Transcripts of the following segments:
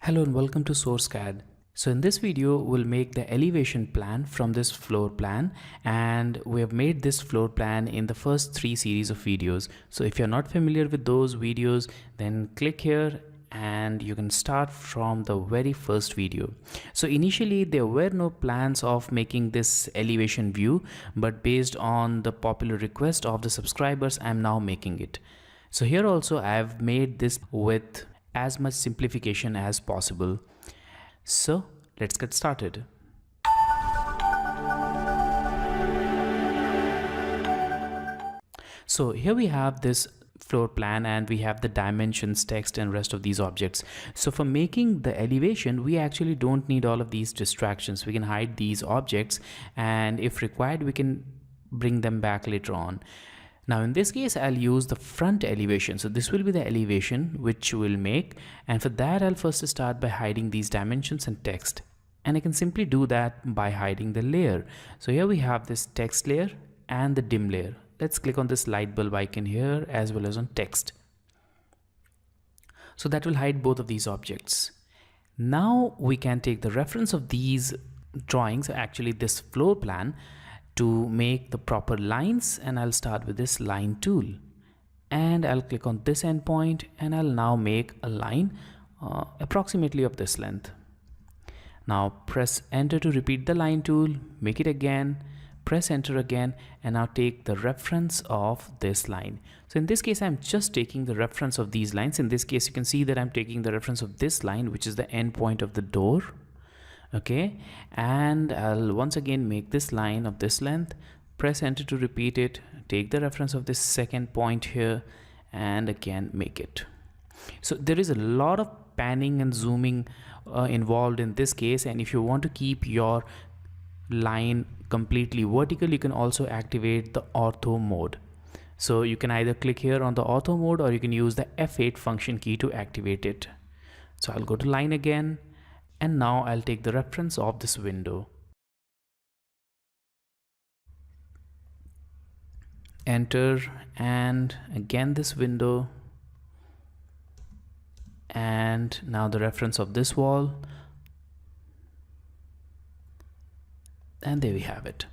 Hello and welcome to SourceCAD. So in this video, we'll make the elevation plan from this floor plan, and we have made this floor plan in the first 3 series of videos. So if you're not familiar with those videos, then click here and you can start from the very first video. So initially there were no plans of making this elevation view, but based on the popular request of the subscribers, I'm now making it. So here also I've made this with as much simplification as possible. So let's get started. So here we have this floor plan and we have the dimensions, text and rest of these objects. So for making the elevation, we actually don't need all of these distractions. We can hide these objects, and if required, we can bring them back later on. Now in this case, I'll use the front elevation. So this will be the elevation which we'll make. And for that, I'll first start by hiding these dimensions and text. And I can simply do that by hiding the layer. So here we have this text layer and the dim layer. Let's click on this light bulb icon here as well as on text. So that will hide both of these objects. Now we can take the reference of these drawings, actually this floor plan, to make the proper lines, and I'll start with this line tool and I'll click on this endpoint and I'll now make a line approximately of this length. Now press enter to repeat the line tool, make it again, press enter again, and now take the reference of this line. So in this case, I'm just taking the reference of these lines. In this case, you can see that I'm taking the reference of this line, which is the endpoint of the door. Okay, and I'll once again make this line of this length, press enter to repeat it, take the reference of this second point here and again make it. So there is a lot of panning and zooming involved in this case, and if you want to keep your line completely vertical, you can also activate the ortho mode. So you can either click here on the ortho mode or you can use the F8 function key to activate it. So I'll go to line again, and now I'll take the reference of this window. Enter, and again this window, and now the reference of this wall, and there we have it.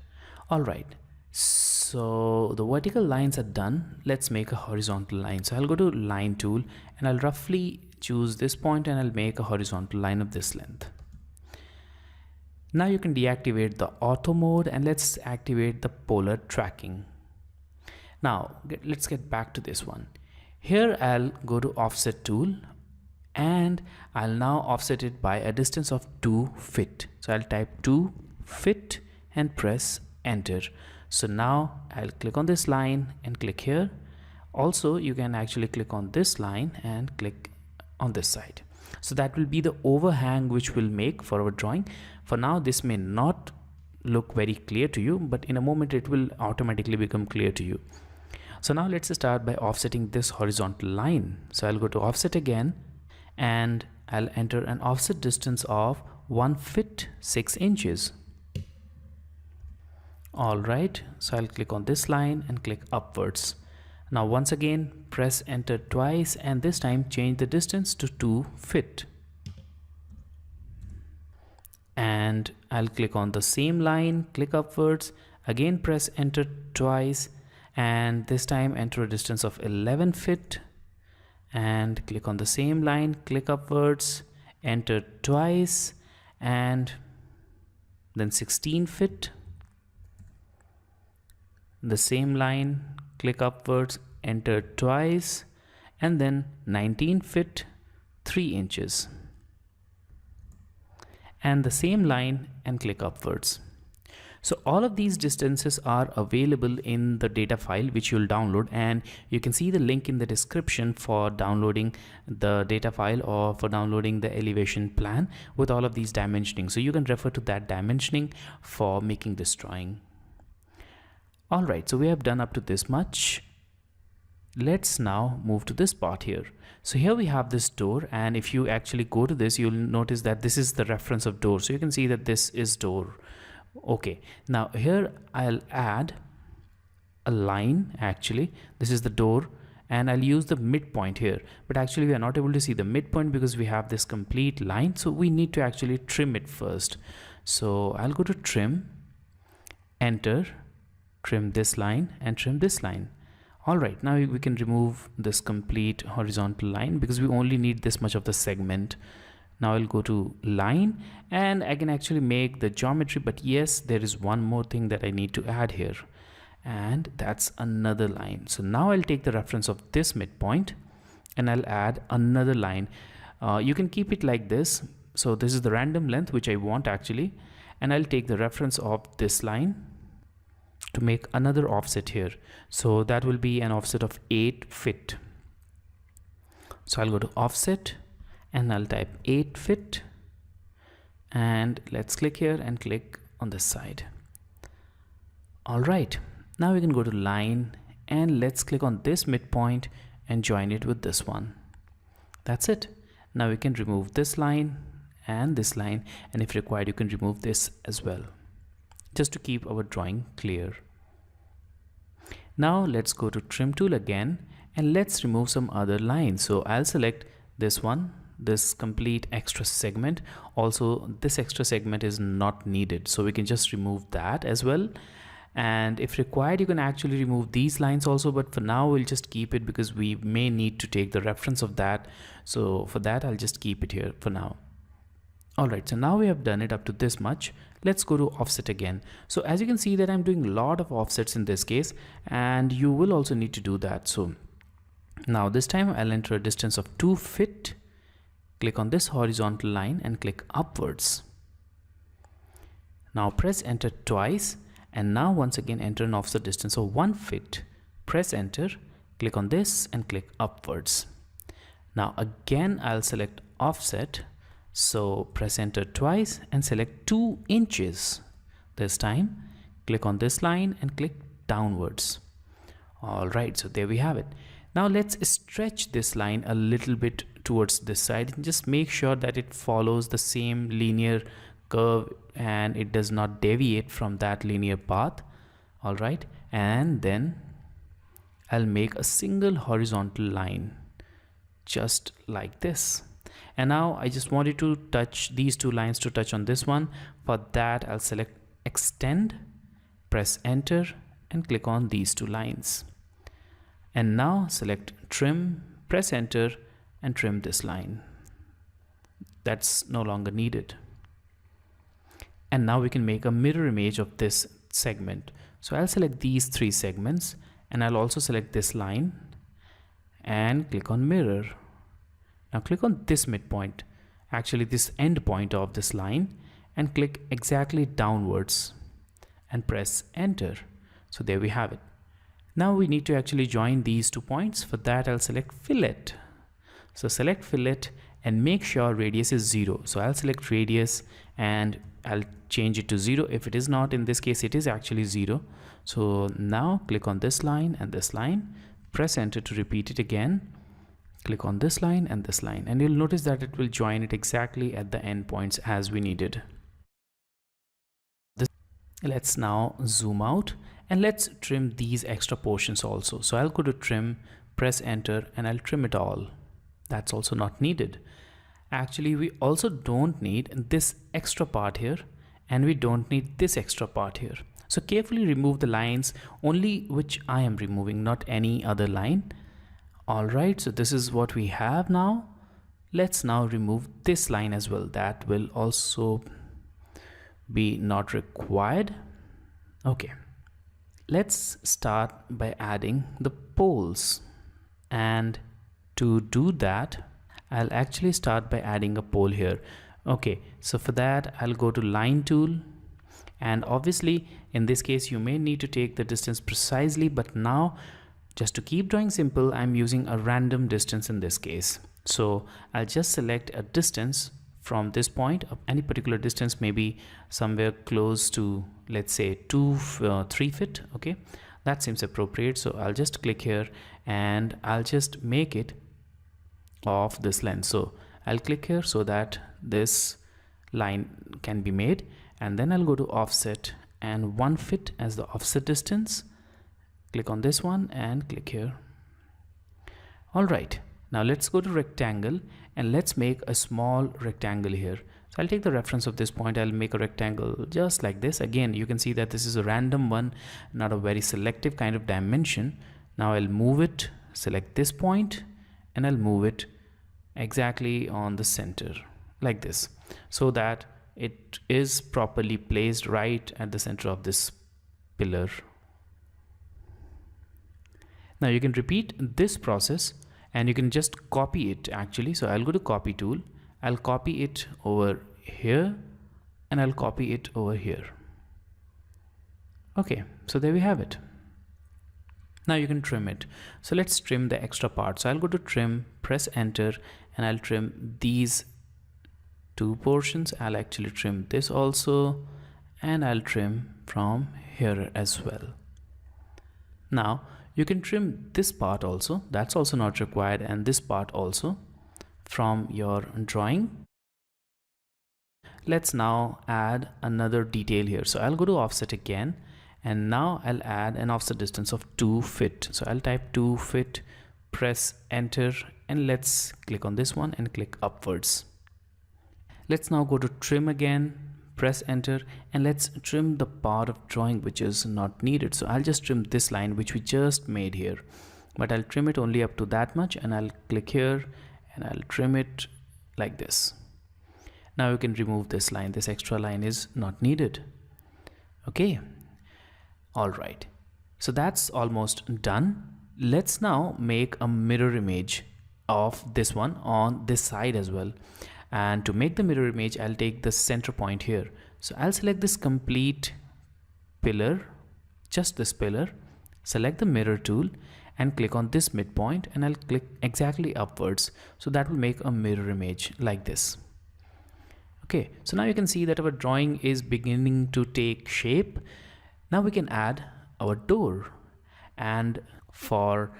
All right, so the vertical lines are done. Let's make a horizontal line. So I'll go to line tool and I'll roughly choose this point and I'll make a horizontal line of this length. Now you can deactivate the ortho mode and let's activate the polar tracking. Now let's get back to this one. Here I'll go to offset tool and I'll now offset it by a distance of 2 fit. So I'll type 2 fit and press enter. So now I'll click on this line and click here. Also, you can actually click on this line and click on this side. So that will be the overhang which we'll make for our drawing. For now, this may not look very clear to you, but in a moment it will automatically become clear to you. So now let's start by offsetting this horizontal line. So I'll go to offset again and I'll enter an offset distance of 1 fit 6 inches. All right, so I'll click on this line and click upwards. Now once again press enter twice and this time change the distance to 2 fit. And I'll click on the same line, click upwards, again press enter twice and this time enter a distance of 11 fit and click on the same line, click upwards, enter twice and then 16 fit. The same line, click upwards, enter twice and then 19 fit 3 inches and the same line and click upwards. So all of these distances are available in the data file which you'll download, and you can see the link in the description for downloading the data file or for downloading the elevation plan with all of these dimensioning. So you can refer to that dimensioning for making this drawing. All right, so we have done up to this much. Let's now move to this part here. So here we have this door, and if you actually go to this, you'll notice that this is the reference of door. So you can see that this is door. Okay, now here I'll add a line. Actually, this is the door and I'll use the midpoint here, but actually we are not able to see the midpoint because we have this complete line, so we need to actually trim it first. So I'll go to trim, enter, trim this line and trim this line. Alright, now we can remove this complete horizontal line because we only need this much of the segment. Now I'll go to line and I can actually make the geometry, but yes, there is one more thing that I need to add here, and that's another line. So now I'll take the reference of this midpoint and I'll add another line. You can keep it like this. So this is the random length which I want actually, and I'll take the reference of this line to make another offset here. So that will be an offset of 8 fit. So I'll go to offset and I'll type 8 fit, and let's click here and click on this side. All right, now we can go to line and let's click on this midpoint and join it with this one. That's it. Now we can remove this line and this line, and if required you can remove this as well, just to keep our drawing clear. Now let's go to trim tool again and let's remove some other lines. So I'll select this one, this complete extra segment. Also this extra segment is not needed, so we can just remove that as well. And if required you can actually remove these lines also, but for now we'll just keep it because we may need to take the reference of that. So for that I'll just keep it here for now. Alright, so now we have done it up to this much. Let's go to offset again. So as you can see that I'm doing a lot of offsets in this case, and you will also need to do that. So now this time I'll enter a distance of 2 fit, click on this horizontal line and click upwards. Now press enter twice, and now once again enter an offset distance of 1 fit. Press enter, click on this and click upwards. Now again I'll select offset. So press enter twice and select 2 inches. This time click on this line and click downwards. Alright, so there we have it. Now let's stretch this line a little bit towards this side and just make sure that it follows the same linear curve and it does not deviate from that linear path. Alright, and then I'll make a single horizontal line just like this. And now I just wanted to touch these 2 lines to touch on this one. For that I'll select extend, press enter and click on these 2 lines. And now select trim, press enter and trim this line. That's no longer needed. And now we can make a mirror image of this segment. So I'll select these 3 segments and I'll also select this line and click on mirror. Now click on this midpoint, actually this end point of this line, and click exactly downwards and press enter. So there we have it. Now we need to actually join these 2 points. For that I'll select fillet. So select fillet and make sure radius is 0. So I'll select radius and I'll change it to 0. If it is not, in this case it is actually 0. So now click on this line and this line, press enter to repeat it again. Click on this line and this line, and you'll notice that it will join it exactly at the end points as we needed. Let's now zoom out and let's trim these extra portions also. So I'll go to trim, press enter and I'll trim it all. That's also not needed. Actually we also don't need this extra part here, and we don't need this extra part here. So carefully remove the lines only which I am removing, not any other line. Alright, so this is what we have now. Let's now remove this line as well. That will also be not required. Okay, let's start by adding the poles, and to do that I'll actually start by adding a pole here. Okay, so for that I'll go to line tool, and obviously in this case you may need to take the distance precisely, but now just to keep drawing simple I'm using a random distance in this case. So I'll just select a distance from this point, any particular distance, maybe somewhere close to, let's say 3 feet. Okay, that seems appropriate. So I'll just click here and I'll just make it of this length. So I'll click here so that this line can be made, and then I'll go to offset and 1 foot as the offset distance. Click on this one and click here. Alright, now let's go to rectangle and let's make a small rectangle here. So I'll take the reference of this point, I'll make a rectangle just like this. Again, you can see that this is a random one, not a very selective kind of dimension. Now I'll move it, select this point, and I'll move it exactly on the center like this, so that it is properly placed right at the center of this pillar. Now you can repeat this process and you can just copy it actually. So I'll go to copy tool, I'll copy it over here and I'll copy it over here. Okay, so there we have it. Now you can trim it. So let's trim the extra part. So I'll go to trim, press enter, and I'll trim these two portions. I'll actually trim this also, and I'll trim from here as well. Now you can trim this part also, that's also not required, and this part also from your drawing. Let's now add another detail here. So I'll go to offset again, and now I'll add an offset distance of 2 fit. So I'll type 2 fit, press enter, and let's click on this one and click upwards. Let's now go to trim again, press enter, and let's trim the part of drawing which is not needed. So I'll just trim this line which we just made here, but I'll trim it only up to that much, and I'll click here and I'll trim it like this. Now you can remove this line, this extra line is not needed. Okay. All right, so that's almost done. Let's now make a mirror image of this one on this side as well. And to make the mirror image, I'll take the center point here. So I'll select this complete pillar, just this pillar, select the mirror tool and click on this midpoint, and I'll click exactly upwards. So that will make a mirror image like this. Okay, so now you can see that our drawing is beginning to take shape. Now we can add our door, and for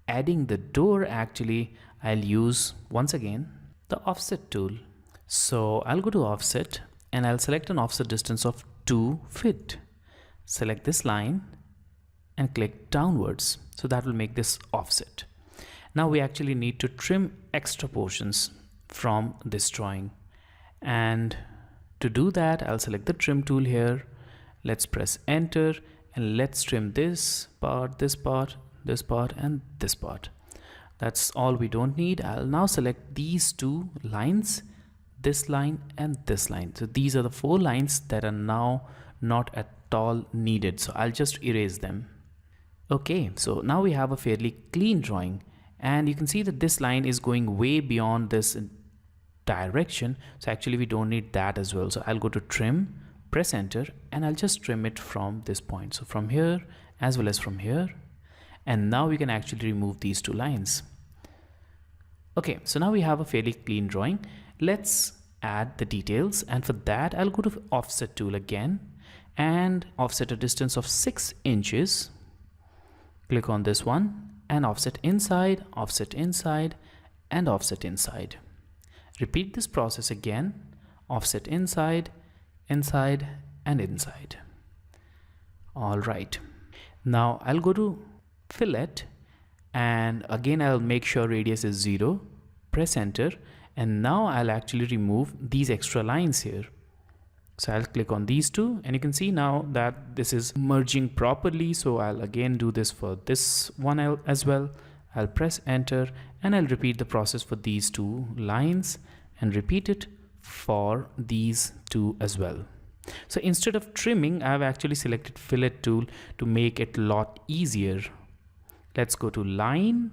adding the door actually I'll use once again the offset tool. So I'll go to offset and I'll select an offset distance of 2 fit. Select this line and click downwards, so that will make this offset. Now we actually need to trim extra portions from this drawing, and to do that I'll select the trim tool here. Let's press enter and let's trim this part, this part, this part, and this part. That's all we don't need. I'll now select these two lines, this line and this line. So these are the 4 lines that are now not at all needed. So I'll just erase them. Okay, so now we have a fairly clean drawing, and you can see that this line is going way beyond this direction. So actually we don't need that as well. So I'll go to trim, press enter, and I'll just trim it from this point. So from here as well as from here. And now we can actually remove these 2 lines. Okay, so now we have a fairly clean drawing. Let's add the details, and for that I'll go to offset tool again and offset a distance of 6 inches. Click on this one and offset inside, and offset inside. Repeat this process again, offset inside, inside, and inside. All right, now I'll go to fillet, and again I'll make sure radius is 0, press enter, and now I'll actually remove these extra lines here. So I'll click on these 2, and you can see now that this is merging properly. So I'll again do this for this one as well. I'll press enter and I'll repeat the process for these 2 lines and repeat it for these 2 as well. So instead of trimming, I've actually selected fillet tool to make it a lot easier. Let's go to line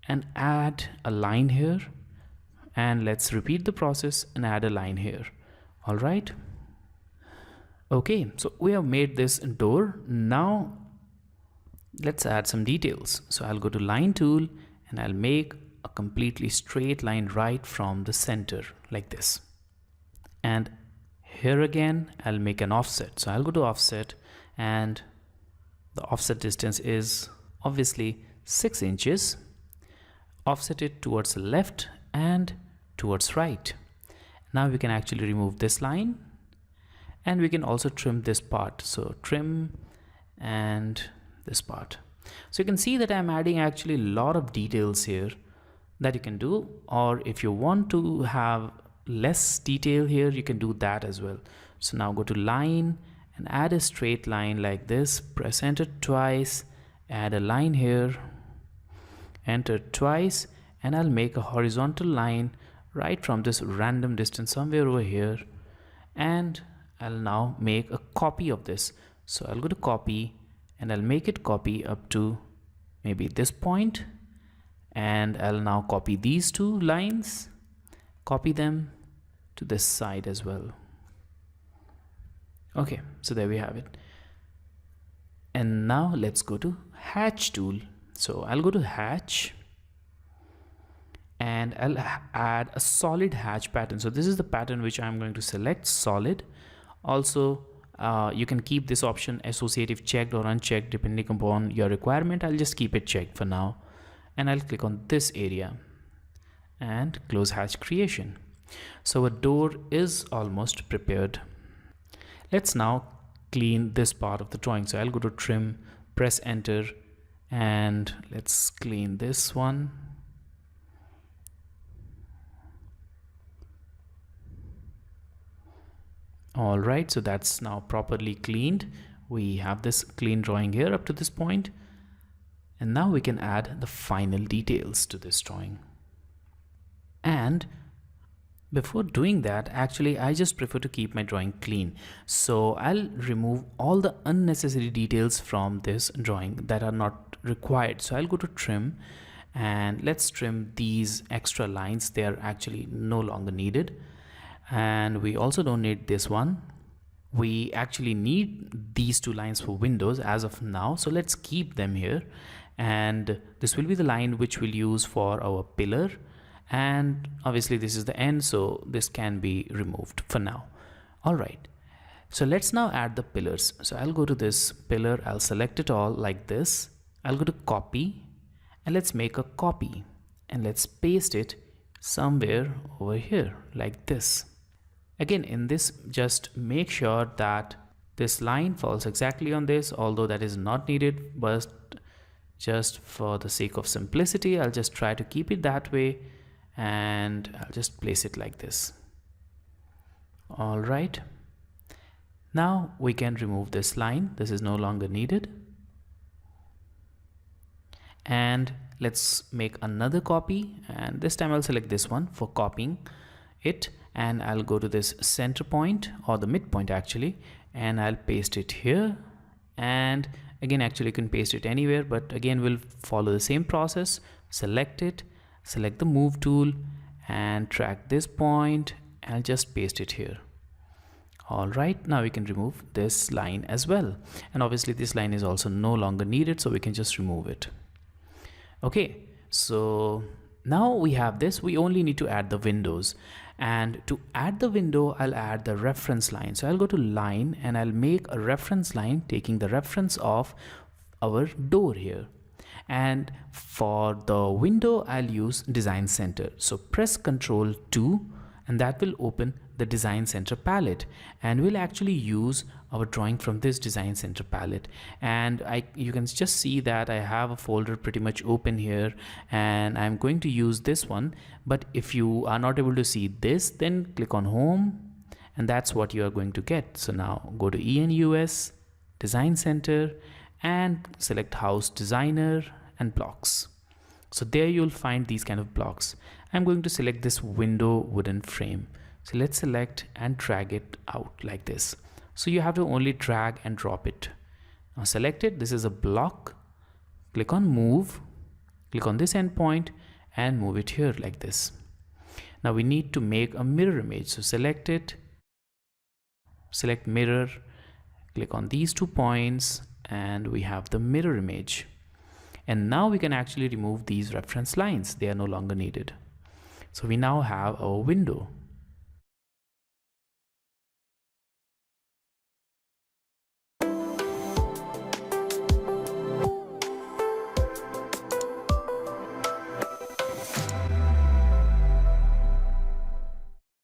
and add a line here, and let's repeat the process and add a line here. All right. Okay, so we have made this door. Now let's add some details. So I'll go to line tool and I'll make a completely straight line right from the center like this. And here again I'll make an offset. So I'll go to offset, and the offset distance is obviously 6 inches. Offset it towards the left and towards right. Now we can actually remove this line, and we can also trim this part. So trim and this part. So you can see that I'm adding actually a lot of details here. that you can do, or if you want to have less detail here, you can do that as well. So now go to line and add a straight line like this, press enter twice, add a line here, enter twice, and I'll make a horizontal line right from this random distance somewhere over here, and I'll now make a copy of this. So I'll go to copy and I'll make it copy up to maybe this point, and I'll now copy these two lines, copy them to this side as well. Okay, so there we have it. And now let's go to hatch tool. So I'll go to hatch and I'll add a solid hatch pattern. So this is the pattern which I'm going to select, solid. Also you can keep this option associative checked or unchecked depending upon your requirement. I'll just keep it checked for now, and I'll click on this area and close hatch creation. So a door is almost prepared. Let's now clean this part of the drawing. So I'll go to trim, press enter, and let's clean this one. All right, so that's now properly cleaned. We have this clean drawing here up to this point, and now we can add the final details to this drawing. And before doing that, actually I just prefer to keep my drawing clean, so I'll remove all the unnecessary details from this drawing that are not required. So I'll go to trim, and let's trim these extra lines. They are actually no longer needed, and we also don't need this one. We actually need these two lines for windows as of now, so let's keep them here, and this will be the line which we'll use for our pillar. And obviously this is the end, so this can be removed for now. All right, so let's now add the pillars. So I'll go to this pillar, I'll select it all like this. I'll go to copy, and let's make a copy, and let's paste it somewhere over here like this. Again, in this, just make sure that this line falls exactly on this, although that is not needed, but just for the sake of simplicity, I'll just try to keep it that way, and I'll just place it like this. All right, now we can remove this line. This is no longer needed. And let's make another copy, and this time I'll select this one for copying it, and I'll go to this center point, or the midpoint actually, and I'll paste it here. And again, actually you can paste it anywhere, but again we'll follow the same process. Select it, select the move tool, and drag this point, and I'll just paste it here. All right, now we can remove this line as well, and obviously this line is also no longer needed, so we can just remove it. Okay, so now we have this. We only need to add the windows, and to add the window I'll add the reference line. So I'll go to line, and I'll make a reference line taking the reference of our door here. And for the window I'll use design center. So press Ctrl 2, and that will open the design center palette, and we'll actually use our drawing from this design center palette. And you can just see that I have a folder pretty much open here, and I'm going to use this one. But if you are not able to see this, then click on home, and that's what you are going to get. So now go to ENUS, design center, and select house designer and blocks. So there you'll find these kind of blocks. I'm going to select this window wooden frame. So let's select and drag it out like this. So you have to only drag and drop it. Now select it. This is a block. Click on move. Click on this endpoint and move it here like this. Now we need to make a mirror image. So select it. Select mirror. Click on these 2 points, and we have the mirror image. And now we can actually remove these reference lines. They are no longer needed. So we now have our window.